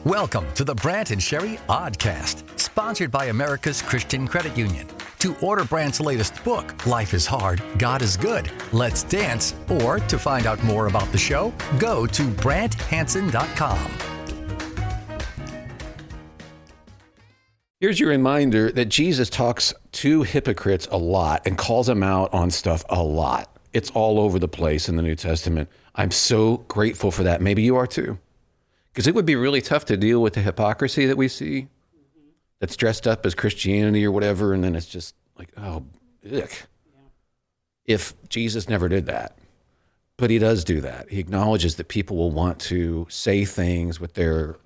Welcome to the Brant and Sherry Oddcast, sponsored by America's Christian Credit Union. To order Brant's latest book, Life is Hard, God is Good, Let's Dance, or to find out more about the show, go to BrantHansen.com. Here's your reminder that Jesus talks to hypocrites a lot and calls them out on stuff a lot. It's all over the place in the New Testament. I'm so grateful for that. Maybe you are too. Because it would be really tough to deal with the hypocrisy that we see that's dressed up as Christianity or whatever, and then it's just like, oh, ick. If Jesus never did that. But he does do that. He acknowledges that people will want to say things with their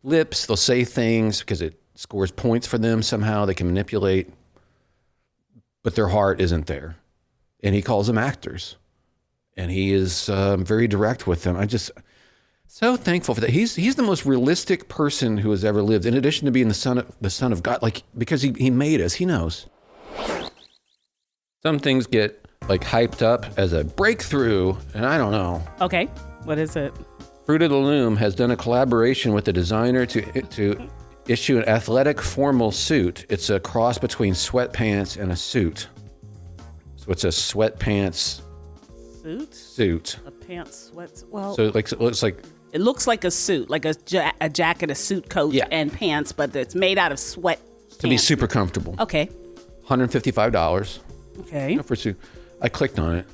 lips. They'll say things because it scores points for them somehow. They can manipulate, but their heart isn't there. And he calls them actors. And he is very direct with them. I just... so thankful for that. He's the most realistic person who has ever lived. In addition to being the son of God, like because he made us, he knows. Some things get like hyped up as a breakthrough, and I don't know. Okay, what is it? Fruit of the Loom has done a collaboration with a designer to issue an athletic formal suit. It's a cross between sweatpants and a suit. So it's a sweatpants suit. A pants sweats. Well, so like it looks like. It looks like a suit, like a jacket, a suit coat, and pants, but it's made out of sweat. To be super comfortable. Okay. $155. Okay. For suit. I clicked on it.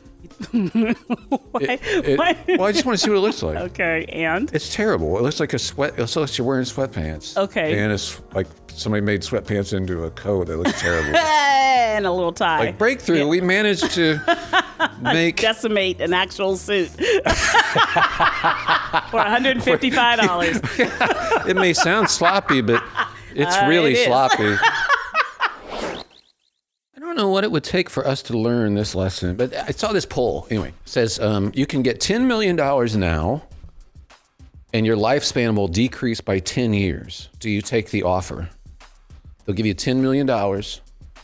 Why? Well, I just want to see what it looks like. Okay, and? It's terrible. It looks like it looks like you're wearing sweatpants. Okay. And it's like somebody made sweatpants into a coat. It looks terrible. And a little tie. Like breakthrough, we managed to decimate an actual suit for $155. It may sound sloppy, but it's really sloppy. I don't know what it would take for us to learn this lesson, but I saw this poll. Anyway, it says you can get $10 million now, and your lifespan will decrease by 10 years. Do you take the offer? They'll give you $10 million.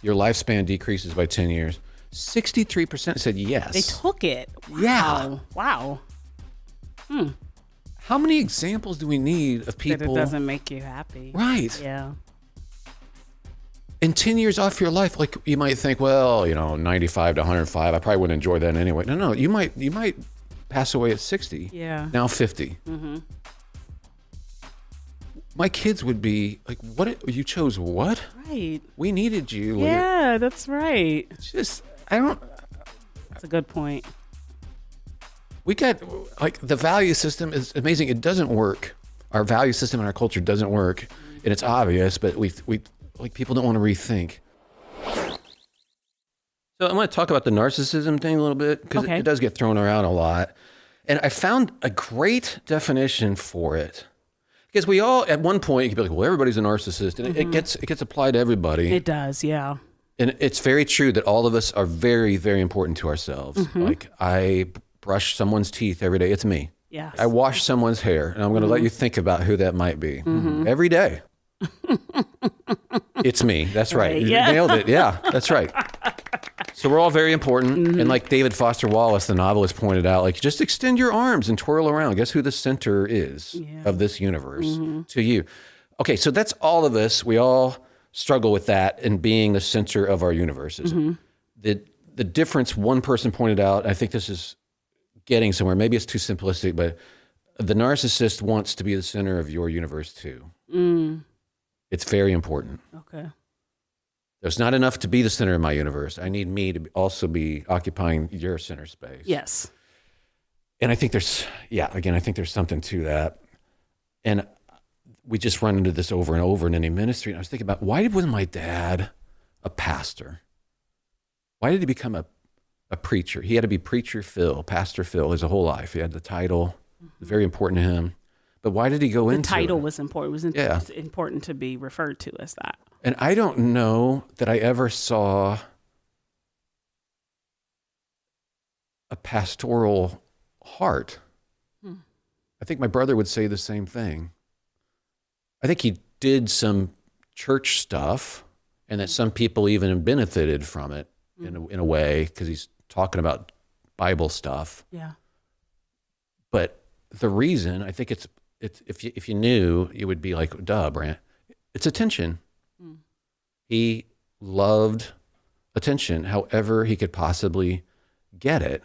Your lifespan decreases by 10 years. 63% said yes. They took it. Wow. Yeah. Wow. How many examples do we need of people? That it doesn't make you happy. Right. Yeah. In 10 years off your life, like you might think, well, 95 to 105, I probably wouldn't enjoy that anyway. No, you might pass away at 60. Yeah. Now 50. Mm-hmm. My kids would be like, what? You chose what? Right. We needed you. Yeah, that's right. It's just, That's a good point. We got, like, the value system is amazing. It doesn't work. Our value system in our culture doesn't work. And it's obvious, but we like people don't want to rethink. So I'm going to talk about the narcissism thing a little bit because it does get thrown around a lot. And I found a great definition for it. Because we all, at one point, you could be like, well, everybody's a narcissist. And it gets applied to everybody. It does, yeah. And it's very true that all of us are very, very important to ourselves. Mm-hmm. Like, I brush someone's teeth every day. It's me. Yes. I wash someone's hair. And I'm going to let you think about who that might be. Mm-hmm. Every day. It's me. That's right. You nailed it. Yeah, that's right. So we're all very important. Mm-hmm. And like David Foster Wallace, the novelist, pointed out, like, just extend your arms and twirl around. Guess who the center is of this universe to you? Okay, so that's all of us. We all struggle with that and being the center of our universes. Mm-hmm. The difference one person pointed out, I think this is getting somewhere. Maybe it's too simplistic, but the narcissist wants to be the center of your universe too. Mm. It's very important. Okay. There's not enough to be the center of my universe. I need me to also be occupying your center space. Yes. And I think there's something to that. And we just run into this over and over in any ministry. And I was thinking about, why wasn't my dad a pastor? Why did he become a preacher? He had to be Preacher Phil, Pastor Phil his whole life. He had the title. It was very important to him. But why did he go into it? The title was important. It was important to be referred to as that. And I don't know that I ever saw a pastoral heart. I think my brother would say the same thing. I think he did some church stuff, and that some people even benefited from it in a way, because he's talking about Bible stuff. Yeah. But the reason, I think it's if you knew, you would be like, duh, Brant. It's attention. He loved attention however he could possibly get it.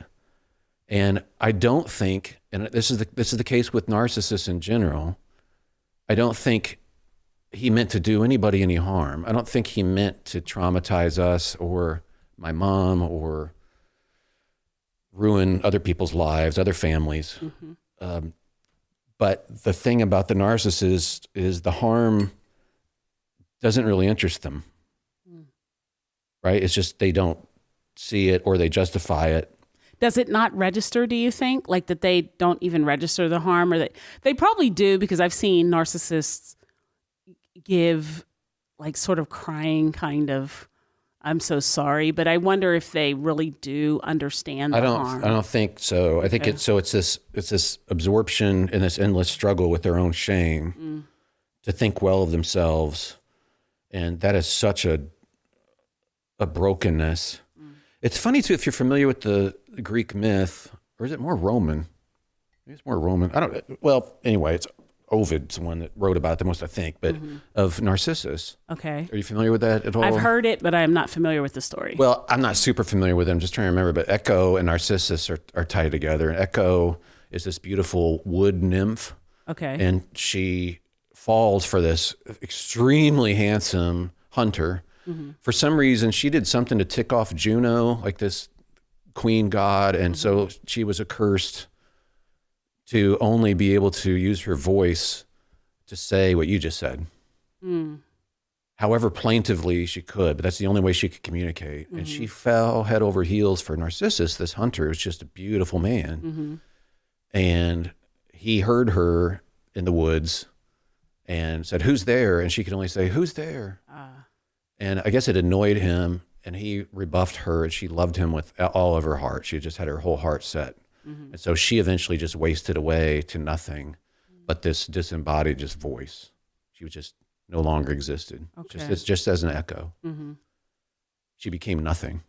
And I don't think, and this is the case with narcissists in general, I don't think he meant to do anybody any harm. I don't think he meant to traumatize us or my mom or ruin other people's lives, other families. But the thing about the narcissist is the harm doesn't really interest them, right? It's just they don't see it or they justify it. Does it not register, do you think? Like that they don't even register the harm, or that they probably do, because I've seen narcissists give like sort of crying kind of, I'm so sorry, but I wonder if they really do understand the harm. I don't think so. I think it's this absorption in this endless struggle with their own shame to think well of themselves. And that is such a brokenness. It's funny too, if you're familiar with the Greek myth, or is it more Roman? Maybe it's more Roman. Well, anyway, it's Ovid's the one that wrote about it the most, I think, but of Narcissus. Okay. Are you familiar with that at all? I've heard it, but I am not familiar with the story. Well, I'm not super familiar with it. I'm just trying to remember, but Echo and Narcissus are tied together. And Echo is this beautiful wood nymph. Okay. And she falls for this extremely handsome hunter. For some reason, she did something to tick off Juno, like this queen god. And so she was accursed to only be able to use her voice to say what you just said. However plaintively she could, but that's the only way she could communicate. And she fell head over heels for Narcissus, this hunter who's just a beautiful man. And he heard her in the woods and said, "Who's there?" And she could only say, "Who's there?" And I guess it annoyed him, and he rebuffed her, and she loved him with all of her heart. She just had her whole heart set. And so she eventually just wasted away to nothing but this disembodied just voice. She was just no longer existed. Okay. Just as an echo. She became nothing.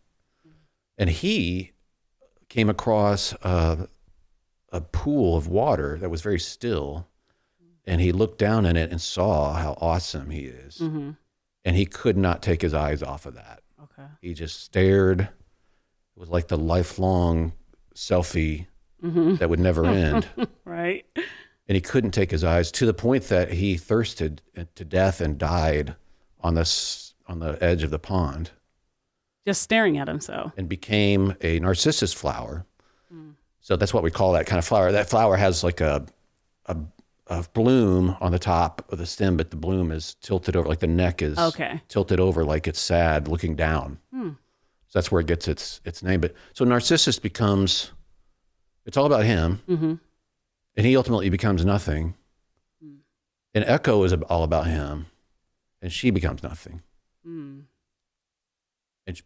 And he came across a pool of water that was very still, and he looked down in it and saw how awesome he is. And he could not take his eyes off of that. Okay. He just stared. It was like the lifelong selfie that would never end. Right. And he couldn't take his eyes, to the point that he thirsted to death and died on the edge of the pond. Just staring at himself. And became a narcissus flower. So that's what we call that kind of flower. That flower has like a bloom on the top of the stem, but the bloom is tilted over, like the neck is tilted over, like it's sad, looking down. So that's where it gets its name. But so Narcissus becomes, it's all about him, and he ultimately becomes nothing. And Echo is all about him, and she becomes nothing.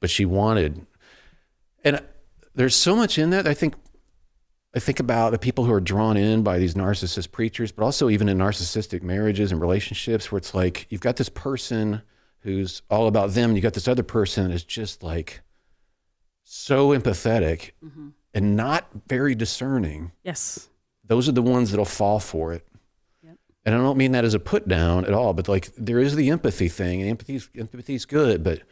But she wanted, and there's so much in that. I think about the people who are drawn in by these narcissist preachers, but also even in narcissistic marriages and relationships where it's like, you've got this person who's all about them, and you got this other person that is just like so empathetic and not very discerning. Yes. Those are the ones that'll fall for it. Yep. And I don't mean that as a put down at all, but like there is the empathy thing, and empathy's good, but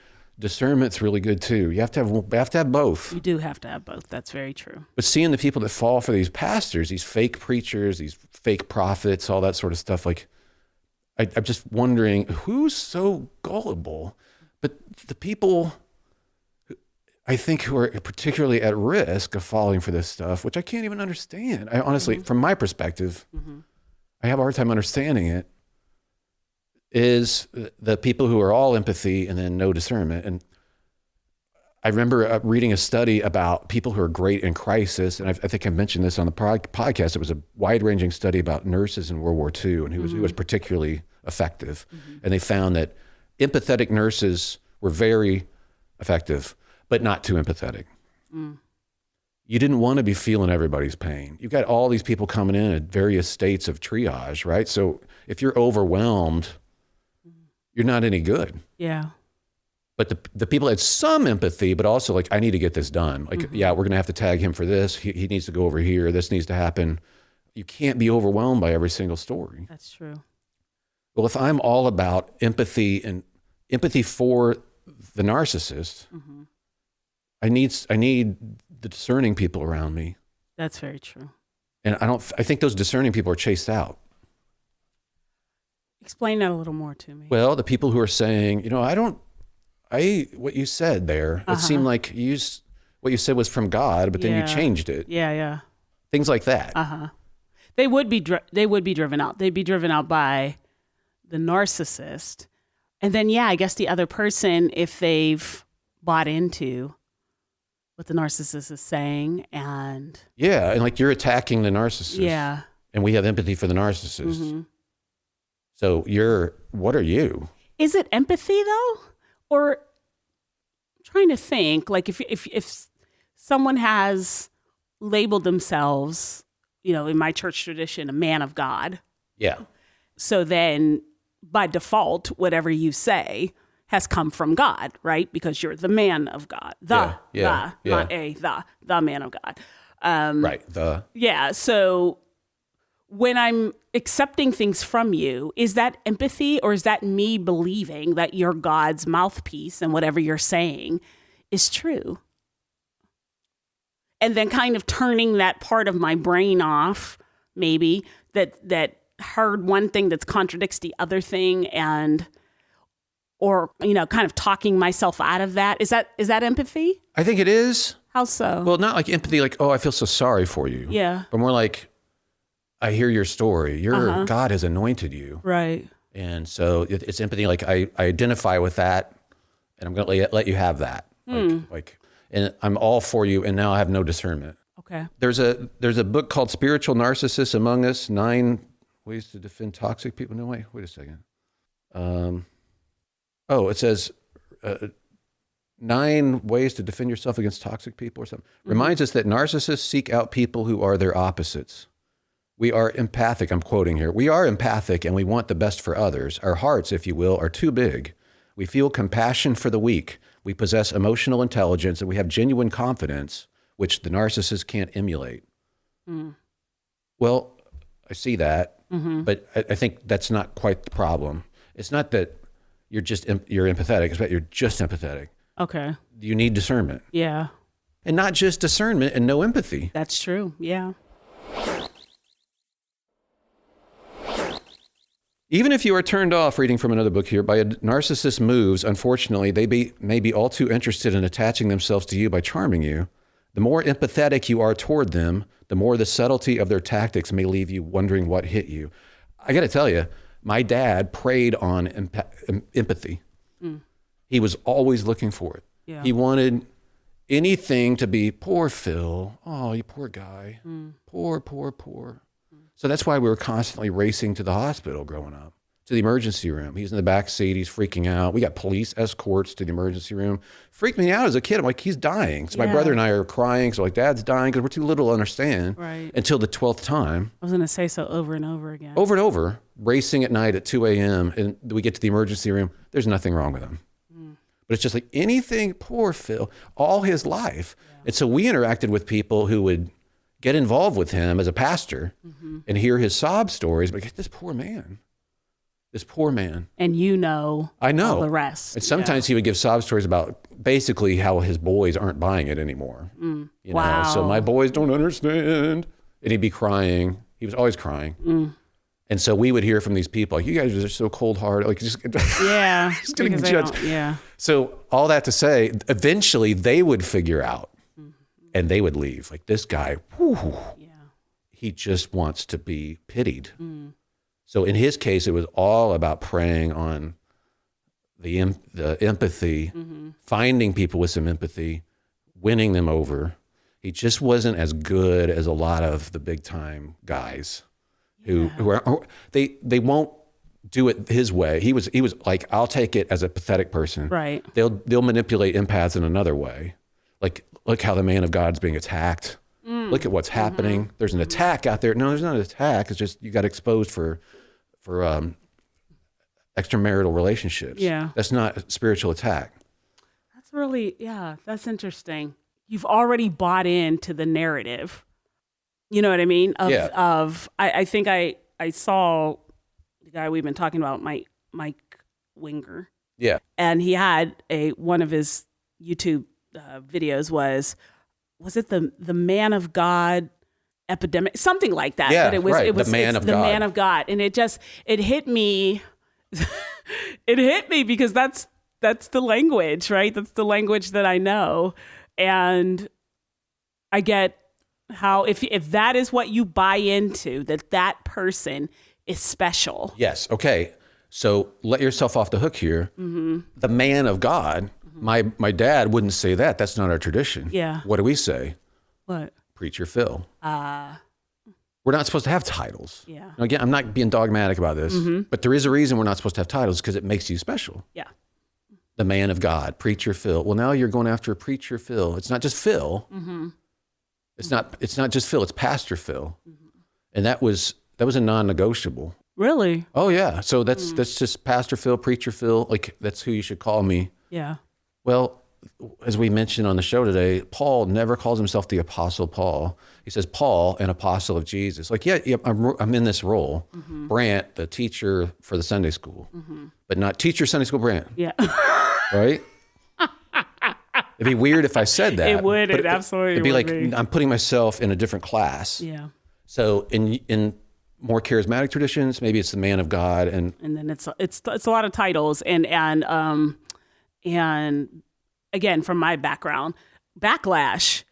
discernment's really good too. You have to have both. You do have to have both. That's very true. But seeing the people that fall for these pastors, these fake preachers, these fake prophets, all that sort of stuff, like I'm just wondering who's so gullible. But the people I think who are particularly at risk of falling for this stuff, which I can't even understand. I honestly, from my perspective, I have a hard time understanding it, is the people who are all empathy and then no discernment. And I remember reading a study about people who are great in crisis, and I think I mentioned this on the podcast. It was a wide-ranging study about nurses in World War II, and who was particularly effective. And they found that empathetic nurses were very effective, but not too empathetic. You didn't want to be feeling everybody's pain. You've got all these people coming in at various states of triage, right? So if you're overwhelmed, you're not any good. Yeah. But the people had some empathy, but also like, I need to get this done. Like, yeah, we're going to have to tag him for this. He needs to go over here. This needs to happen. you can't be overwhelmed by every single story. That's true. Well, if I'm all about empathy and empathy for the narcissist, I need the discerning people around me. That's very true. And I think those discerning people are chased out. Explain that a little more to me. Well, the people who are saying, what you said there, it seemed like what you said was from God, but then you changed it. Yeah. Things like that. They would be driven out. They'd be driven out by the narcissist. And then, I guess the other person, if they've bought into what the narcissist is saying and... Yeah, and like you're attacking the narcissist. Yeah. And we have empathy for the narcissist. So what are you? Is it empathy though? Or I'm trying to think, like if someone has labeled themselves, in my church tradition, a man of God. Yeah. So then by default, whatever you say has come from God, right? Because you're the man of God. Not the man of God. Right. Yeah. So when I'm accepting things from you, is that empathy or is that me believing that you're God's mouthpiece and whatever you're saying is true? And then kind of turning that part of my brain off, maybe, that heard one thing that contradicts the other thing or kind of talking myself out of that. Is that empathy? I think it is. How so? Well, not like empathy, like, oh, I feel so sorry for you. Yeah. But more like, I hear your story. God has anointed you. Right. And so it's empathy. Like I identify with that and I'm going to let you have that. And I'm all for you. And now I have no discernment. Okay. There's a book called Spiritual Narcissists Among Us, 9 Ways to Defend Toxic People. No, wait a second. It says 9 ways to defend yourself against toxic people or something. Reminds us that narcissists seek out people who are their opposites. We are empathic. I'm quoting here. We are empathic and we want the best for others. Our hearts, if you will, are too big. We feel compassion for the weak. We possess emotional intelligence and we have genuine confidence, which the narcissist can't emulate. Well, I see that, but I think that's not quite the problem. It's not that you're empathetic. It's that you're just empathetic. Okay. You need discernment. Yeah. And not just discernment and no empathy. That's true. Yeah. Even if you are turned off, reading from another book here, by a narcissist's moves, unfortunately, they may be all too interested in attaching themselves to you by charming you. The more empathetic you are toward them, the more the subtlety of their tactics may leave you wondering what hit you. I got to tell you, my dad preyed on empathy. He was always looking for it. Yeah. He wanted anything to be, poor Phil. Oh, you poor guy. Poor. So that's why we were constantly racing to the hospital growing up, to the emergency room. He's in the back seat. He's freaking out. We got police escorts to the emergency room. Freaked me out as a kid. I'm like, he's dying. So my brother and I are crying. So like, Dad's dying because we're too little to understand. Right. Until the 12th time. I was going to say so over and over again. Over and over, racing at night at 2 a.m. And we get to the emergency room. There's nothing wrong with him. But it's just like anything, poor Phil, all his life. Yeah. And so we interacted with people who would get involved with him as a pastor and hear his sob stories. But this poor man. And I know all the rest. And sometimes he would give sob stories about basically how his boys aren't buying it anymore. You know, so my boys don't understand. And he'd be crying. He was always crying. And so we would hear from these people, like, you guys are so cold-hearted. Like, just getting judged. So all that to say, eventually they would figure out and they would leave. Like, this guy, he just wants to be pitied. So in his case, it was all about preying on the empathy, finding people with some empathy, winning them over. He just wasn't as good as a lot of the big-time guys. Who they won't do it his way. He was like, I'll take it as a pathetic person. Right. They'll manipulate empaths in another way. Like, look how the man of God's being attacked. Look at what's happening. There's an attack out there. No, there's not an attack. It's just you got exposed for extramarital relationships. Yeah. That's not a spiritual attack. That's interesting. You've already bought into the narrative You know what I mean? Yeah. I think I saw the guy we've been talking about, Mike Winger. Yeah. And he had one of his YouTube videos was it the Man of God epidemic, something like that. Yeah, but it was right. it was The Man it's of the God. Man of God, and it hit me. It hit me because that's the language, right? That's the language that I know, and I get how if that is what you buy into, that person is special. Yes. Okay. So let yourself off the hook here. Mm-hmm. The man of God. Mm-hmm. My dad wouldn't say that. That's not our tradition. Yeah. What do we say? What? Preacher Phil. We're not supposed to have titles. Yeah. Now, again, I'm not being dogmatic about this, but there is a reason we're not supposed to have titles because it makes you special. Yeah. The man of God, Preacher Phil. Well, now you're going after Preacher Phil. It's not just Phil. Mm-hmm. It's not just Phil. It's Pastor Phil, and that was a non-negotiable. Really? Oh yeah. So that's just Pastor Phil, Preacher Phil. Like that's who you should call me. Yeah. Well, as we mentioned on the show today, Paul never calls himself the Apostle Paul. He says Paul, an apostle of Jesus. Like yeah, I'm in this role. Mm-hmm. Brant, the teacher for the Sunday school, but not teacher Sunday school Brant. Yeah. Right. It'd be weird if I said that. It would. It absolutely It'd be would like be. I'm putting myself in a different class. Yeah. So in more charismatic traditions, maybe it's the man of God, and then it's a lot of titles, and again, from my background, backlash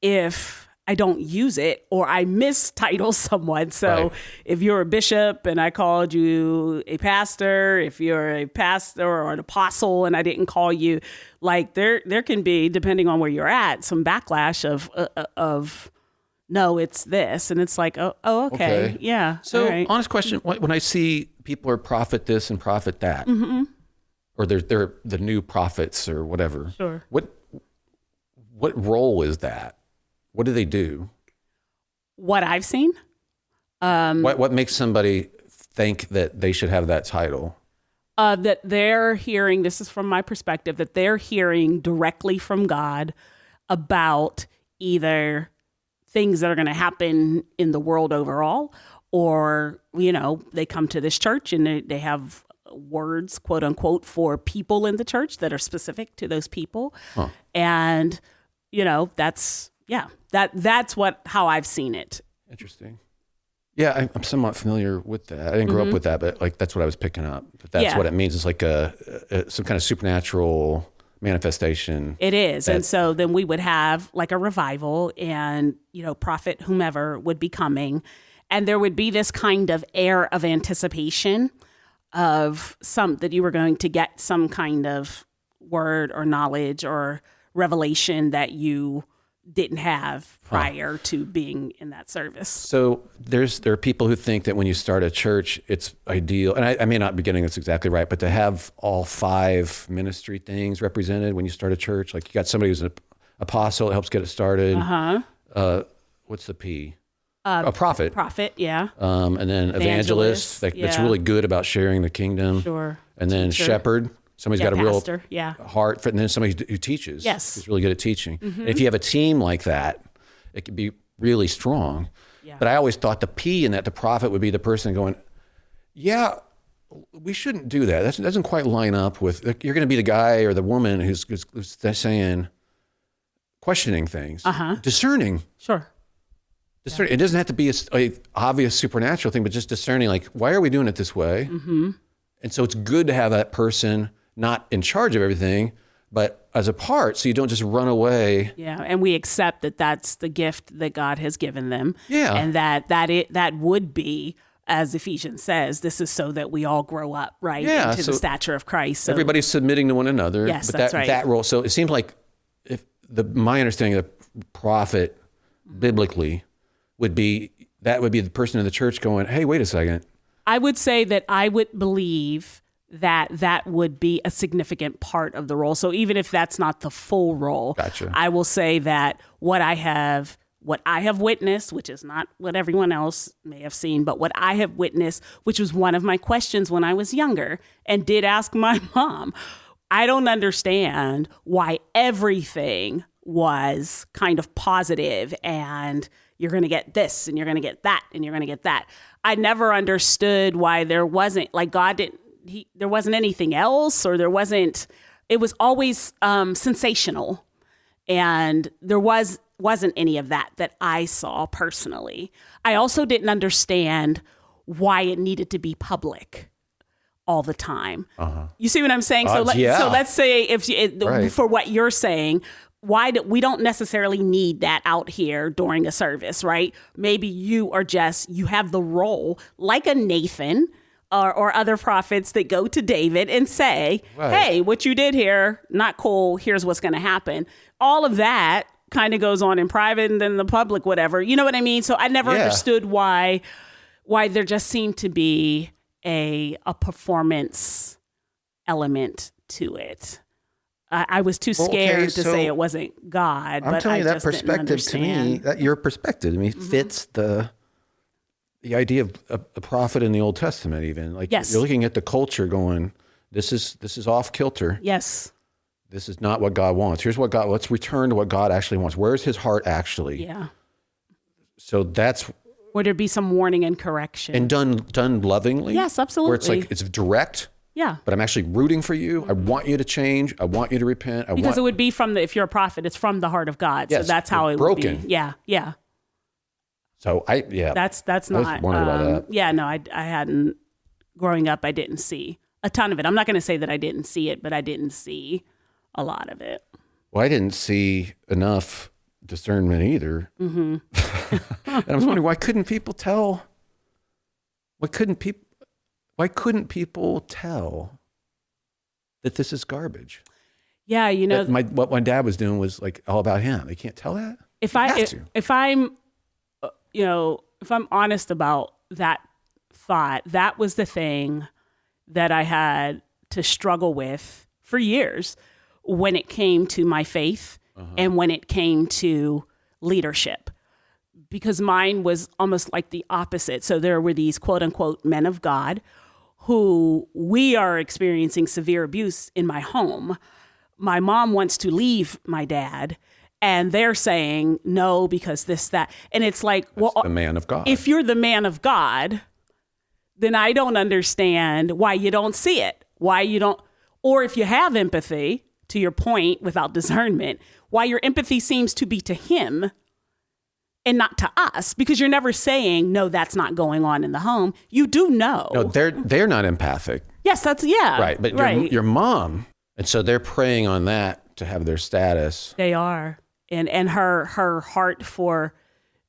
if I don't use it or I mistitle someone. So Right. if you're a bishop and I called you a pastor, if you're a pastor or an apostle and I didn't call you, like there can be, depending on where you're at, some backlash of no, it's this. And it's like, oh okay. Yeah. So, all right. honest question: when I see people are prophet this and prophet that, or they're the new prophets or whatever, Sure. What role is that? What do they do? What I've seen, What makes somebody think that they should have that title? that they're hearing, this is from my perspective, that they're hearing directly from God about either things that are going to happen in the world overall, or, they come to this church and they have words, quote unquote, for people in the church that are specific to those people. Huh. And, that's how I've seen it. Interesting. Yeah, I'm somewhat familiar with that. I didn't grow up with that, but like that's what I was picking up. That's what it means. It's like some kind of supernatural manifestation. It is. And so then we would have like a revival, and, prophet whomever would be coming, and there would be this kind of air of anticipation of that you were going to get some kind of word or knowledge or revelation that you didn't have prior to being in that service. So there are people who think that when you start a church, it's ideal, and I may not be getting this exactly right, but to have all 5 ministry things represented when you start a church. Like you got somebody who's an apostle, it helps get it started. What's the P? A prophet. Prophet, yeah. And then evangelist, that's really good about sharing the kingdom. Sure. And then shepherd. Somebody's got a pastor, real heart for it. And then somebody who teaches. Yes. Who's really good at teaching. Mm-hmm. And if you have a team like that, it can be really strong. Yeah. But I always thought the P in that, the prophet, would be the person going, yeah, we shouldn't do that. That doesn't quite line up with, you're going to be the guy or the woman who's saying, questioning things, discerning. Sure. Discerning. It doesn't have to be a obvious supernatural thing, but just discerning, like, why are we doing it this way? Mm-hmm. And so it's good to have that person not in charge of everything, but as a part, so you don't just run away. Yeah, and we accept that that's the gift that God has given them. Yeah. And that would be, as Ephesians says, this is so that we all grow up, right? Yeah, into the stature of Christ. So everybody's submitting to one another. Yes, but that's right. That role. So it seems like my understanding of the prophet biblically would be the person in the church going, hey, wait a second. I would say that I would believe that would be a significant part of the role. So even if that's not the full role, Gotcha. I will say that what I have witnessed, which is not what everyone else may have seen, but what I have witnessed, which was one of my questions when I was younger and did ask my mom, I don't understand why everything was kind of positive and, you're going to get this and you're going to get that and you're going to get that. I never understood why there wasn't, like, God didn't, there wasn't anything else, or there wasn't, it was always sensational. And there wasn't any of that I saw personally. I also didn't understand why it needed to be public all the time. You see what I'm saying? So let's say for what you're saying, we don't necessarily need that out here during a service, right? Maybe you have the role like a Nathan or other prophets that go to David and say, hey, what you did here, not cool. Here's what's going to happen. All of that kind of goes on in private and then the public, whatever. You know what I mean? So I never understood why there just seemed to be a performance element to it. I was too scared to say it wasn't God. I'm but telling I you, that just didn't perspective to me, that your perspective to me fits the idea of a prophet in the Old Testament. Even like you're looking at the culture, going, this is off kilter. Yes, this is not what God wants. Here's what God. Let's return to what God actually wants. Where's His heart actually? Yeah. So that's. Would there be some warning and correction? And done lovingly? Yes, absolutely. Where it's like, it's direct. Yeah. But I'm actually rooting for you. I want you to change. I want you to repent. Because it would be if you're a prophet, it's from the heart of God. Yes, so that's how it broken. would be. Yeah, yeah. So That's not. I was wondering about that. Yeah, no, I hadn't, growing up, I didn't see a ton of it. I'm not going to say that I didn't see it, but I didn't see a lot of it. Well, I didn't see enough discernment either. And I was wondering, why couldn't people tell? Why couldn't people tell that this is garbage? Yeah, you know, what my dad was doing was like all about him. They can't tell that. If I'm honest about that thought, that was the thing that I had to struggle with for years when it came to my faith and when it came to leadership, because mine was almost like the opposite. So there were these quote unquote men of God who we are experiencing severe abuse in my home. My mom wants to leave my dad and they're saying no, because this, that. And it's like, that's the man of God. If you're the man of God, then I don't understand why you don't see it, why you don't, or if you have empathy, to your point, without discernment, why your empathy seems to be to him and not to us, because you're never saying, no, that's not going on in the home. You do know. No, they're not empathic. Yes, right. But your mom, and so they're preying on that to have their status. They are. And her heart for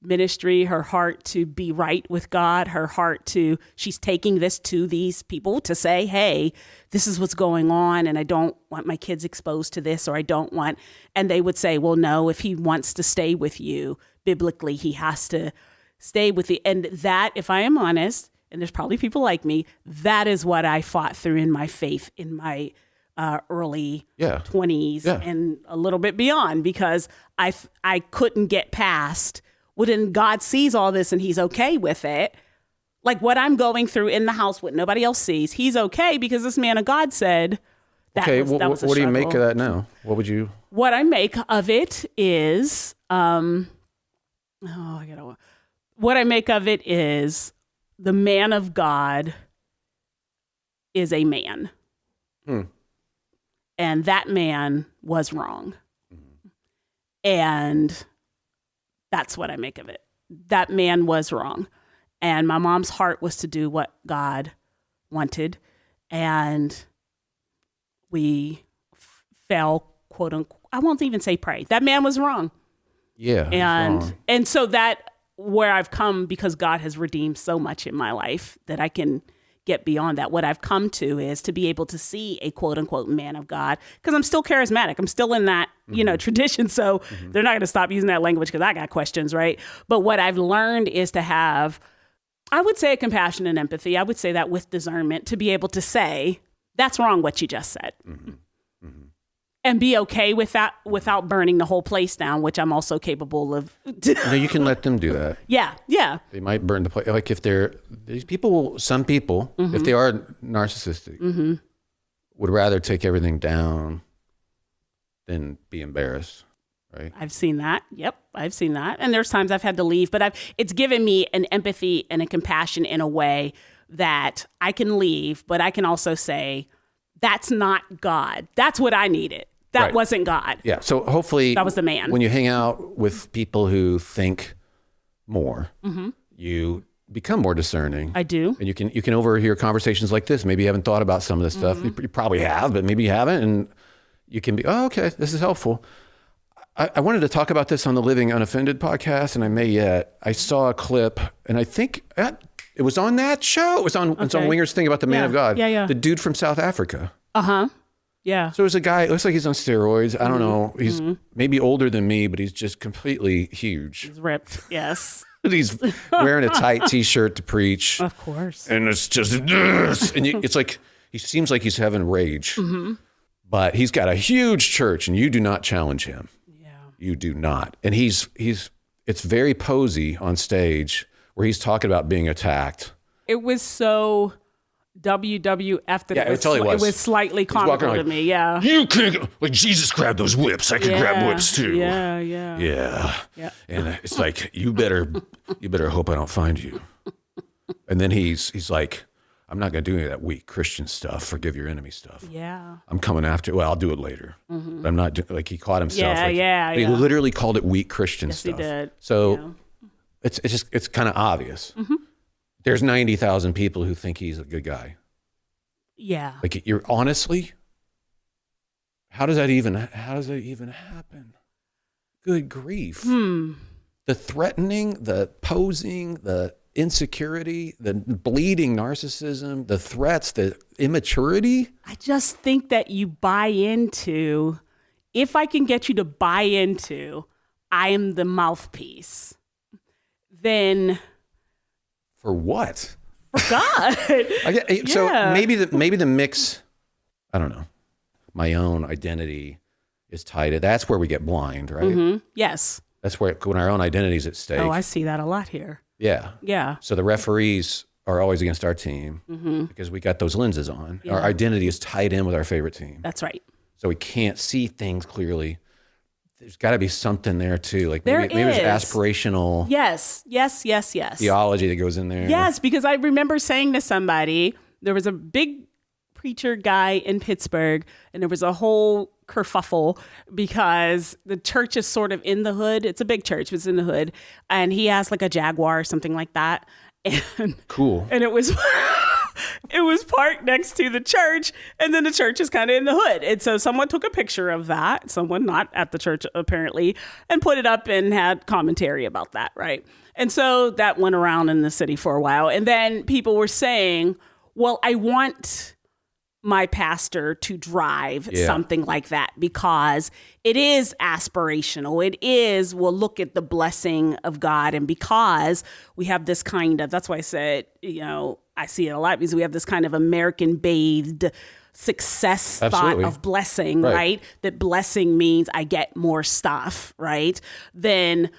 ministry, her heart to be right with God, her heart to, she's taking this to these people to say, hey, this is what's going on and I don't want my kids exposed to this, or I don't want, and they would say, well, no, if he wants to stay with you, biblically, he has to stay with you. And that, if I am honest, and there's probably people like me, that is what I fought through in my faith in my early 20s and a little bit beyond, because I couldn't get past, well, then God sees all this and he's okay with it. Like what I'm going through in the house, what nobody else sees, he's okay because this man of God said that. Okay, that was what do you make of that now? What I make of it is, what I make of it is the man of God is a man. And that man was wrong. And that's what I make of it. That man was wrong. And my mom's heart was to do what God wanted. And we fell, quote unquote, I won't even say pray. That man was wrong. Yeah. And so that where I've come, because God has redeemed so much in my life that I can get beyond that. What I've come to is to be able to see a quote unquote man of God, because I'm still charismatic. I'm still in that, tradition. So they're not going to stop using that language because I got questions, right? But what I've learned is to have, I would say, a compassion and empathy. I would say that with discernment, to be able to say, that's wrong what you just said. And be okay with that without burning the whole place down, which I'm also capable of. No, you can let them do that. Yeah. They might burn the place. Like if some people, if they are narcissistic, would rather take everything down than be embarrassed. right? I've seen that. Yep, I've seen that. And there's times I've had to leave, but it's given me an empathy and a compassion in a way that I can leave, but I can also say, that's not God. That's what I needed. That Right. wasn't God. Yeah. So hopefully That was the man. when you hang out with people who think more, you become more discerning. I do. And you can overhear conversations like this. Maybe you haven't thought about some of this stuff. You probably have, but maybe you haven't. And you can be, oh, okay, this is helpful. I wanted to talk about this on the Living Unoffended podcast, and I may yet. I saw a clip, and I think it was on that show. It was on Winger's thing about the man of God. Yeah. The dude from South Africa. Uh-huh. Yeah. So there's a guy, it looks like he's on steroids. I don't know. He's maybe older than me, but he's just completely huge. He's ripped. Yes. He's wearing a tight t-shirt to preach. Of course. And it's just, and it's like, he seems like he's having rage. But he's got a huge church, and you do not challenge him. Yeah. You do not. And it's very posy on stage where he's talking about being attacked. It was so WWF that Yeah, it was slightly comical to me. Yeah. You can't, like Jesus grabbed those whips. I can grab whips too. Yeah. Yeah. And it's like, you better hope I don't find you. And then he's like, I'm not going to do any of that weak Christian stuff, forgive your enemy stuff. Yeah. I'm coming after, well, I'll do it later. But I'm not, like he caught himself. He literally called it weak Christian stuff. Yes, he did. So it's kind of obvious. There's 90,000 people who think he's a good guy. Yeah. Like you're honestly, how does that even happen? Good grief. The threatening, the posing, the insecurity, the bleeding narcissism, the threats, the immaturity. I just think that you buy into, if I can get you to buy into, I am the mouthpiece, then for what? For God. So maybe the mix, I don't know. My own identity is tied to, that's where we get blind, right? Yes. That's where when our own identity is at stake. Oh, I see that a lot here. Yeah. Yeah. So the referees are always against our team because we got those lenses on. Yeah. Our identity is tied in with our favorite team. That's right. So we can't see things clearly. There's got to be something there too. Like maybe is. there's aspirational yes. theology that goes in there. Yes, because I remember saying to somebody, there was a big preacher guy in Pittsburgh, and there was a whole kerfuffle because the church is sort of in the hood. It's a big church, it's in the hood. And he has like a Jaguar or something like that. And cool. And it was it was parked next to the church, and then the church is kind of in the hood. And so someone took a picture of that, someone not at the church apparently, and put it up and had commentary about that, right? And so that went around in the city for a while. And then people were saying, well, I want my pastor to drive something like that because it is aspirational. It is, well, look at the blessing of God. And because we have this kind of, that's why I said, I see it a lot because we have this kind of American bathed success thought of blessing, right? That blessing means I get more stuff, right? Then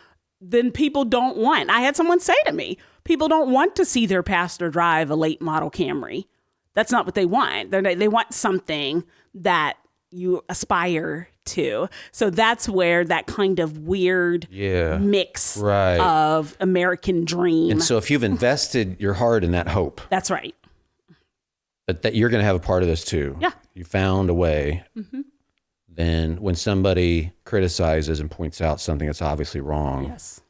people don't want, I had someone say to me, people don't want to see their pastor drive a late model Camry. That's not what they want. They want something that you aspire to. So that's where that kind of weird mix of American dream. And so if you've invested your heart in that hope. That's right. That you're going to have a part of this too. Yeah. You found a way. Then when somebody criticizes and points out something that's obviously wrong. Yes.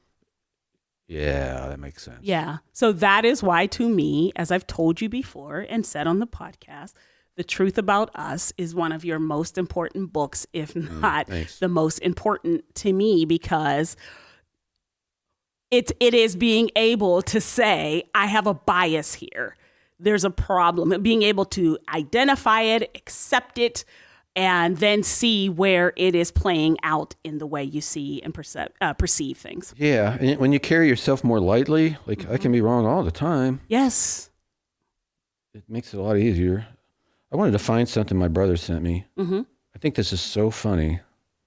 Yeah, that makes sense. Yeah. So that is why, to me, as I've told you before and said on the podcast, The Truth About Us is one of your most important books, if not the most important to me, because it is being able to say, I have a bias here. There's a problem. Being able to identify it, accept it, and then see where it is playing out in the way you see and perceive things. Yeah. And when you carry yourself more lightly, like I can be wrong all the time. Yes. It makes it a lot easier. I wanted to find something my brother sent me. I think this is so funny.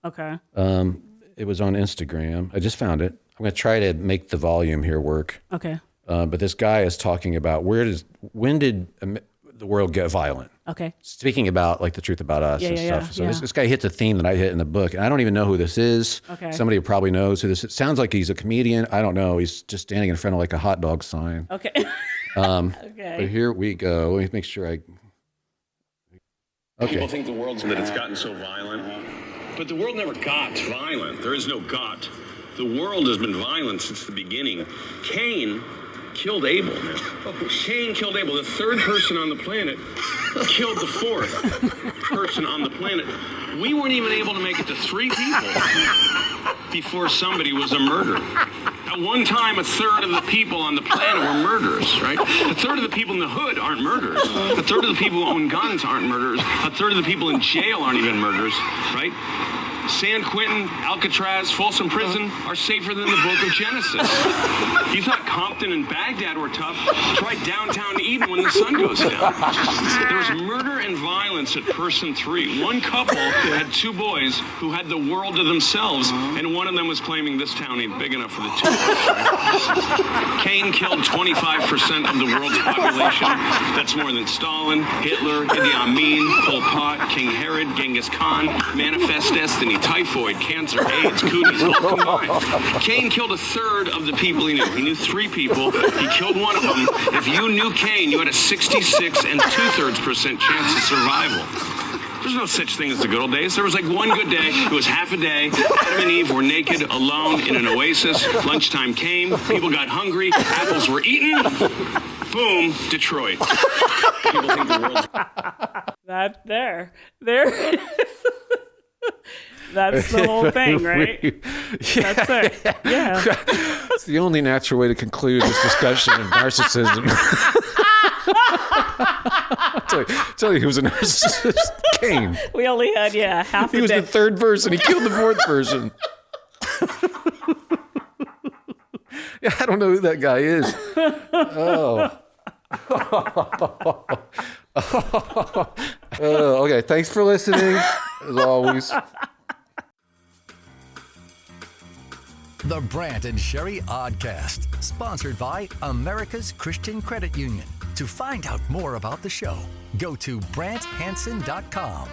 Okay. It was on Instagram. I just found it. I'm going to try to make the volume here work. Okay. But this guy is talking about when did the world get violent? Okay. speaking about like the truth about us and stuff. So yeah. this guy hits a theme that I hit in the book, and I don't even know who this is. Okay. Somebody probably knows who this is. It sounds like he's a comedian. I don't know. He's just standing in front of like a hot dog sign. Okay. Okay. But here we go. Let me make sure I. Okay. People think the world's that it's gotten so violent, but the world never got violent. There is no got. The world has been violent since the beginning. Cain killed Abel, man. Cain killed Abel. The third person on the planet killed the fourth person on the planet. We weren't even able to make it to 3 people before somebody was a murderer. At one time, a third of the people on the planet were murderers, right? A third of the people in the hood aren't murderers. A third of the people who own guns aren't murderers. A third of the people in jail aren't even murderers, right? San Quentin, Alcatraz, Folsom Prison are safer than the book of Genesis. You thought Compton and Baghdad were tough? Try downtown Eden when the sun goes down. There was murder and violence at person 3. One couple had 2 boys who had the world to themselves, and one of them was claiming this town ain't big enough for the 2 of us. Cain killed 25% of the world's population. That's more than Stalin, Hitler, Idi Amin, Pol Pot, King Herod, Genghis Khan, Manifest Destiny, typhoid, cancer, AIDS, cooties, all combined. Cain killed a third of the people he knew. He knew 3 people. He killed one of them. If you knew Cain, you had a 66 and 2/3% chance of survival. There's no such thing as the good old days. There was like one good day. It was half a day. Adam and Eve were naked, alone, in an oasis. Lunchtime came. People got hungry. Apples were eaten. Boom, Detroit. People think the world's... That there. That's the whole thing, right? That's it. Yeah. It's the only natural way to conclude this discussion of narcissism. tell you who was a narcissist. Cain. We only had, half a day. He was the 3rd person. He killed the 4th person. Yeah, I don't know who that guy is. Oh. Okay, thanks for listening, as always. The Brant and Sherry Oddcast, sponsored by America's Christian Credit Union. To find out more about the show, go to BrantHansen.com.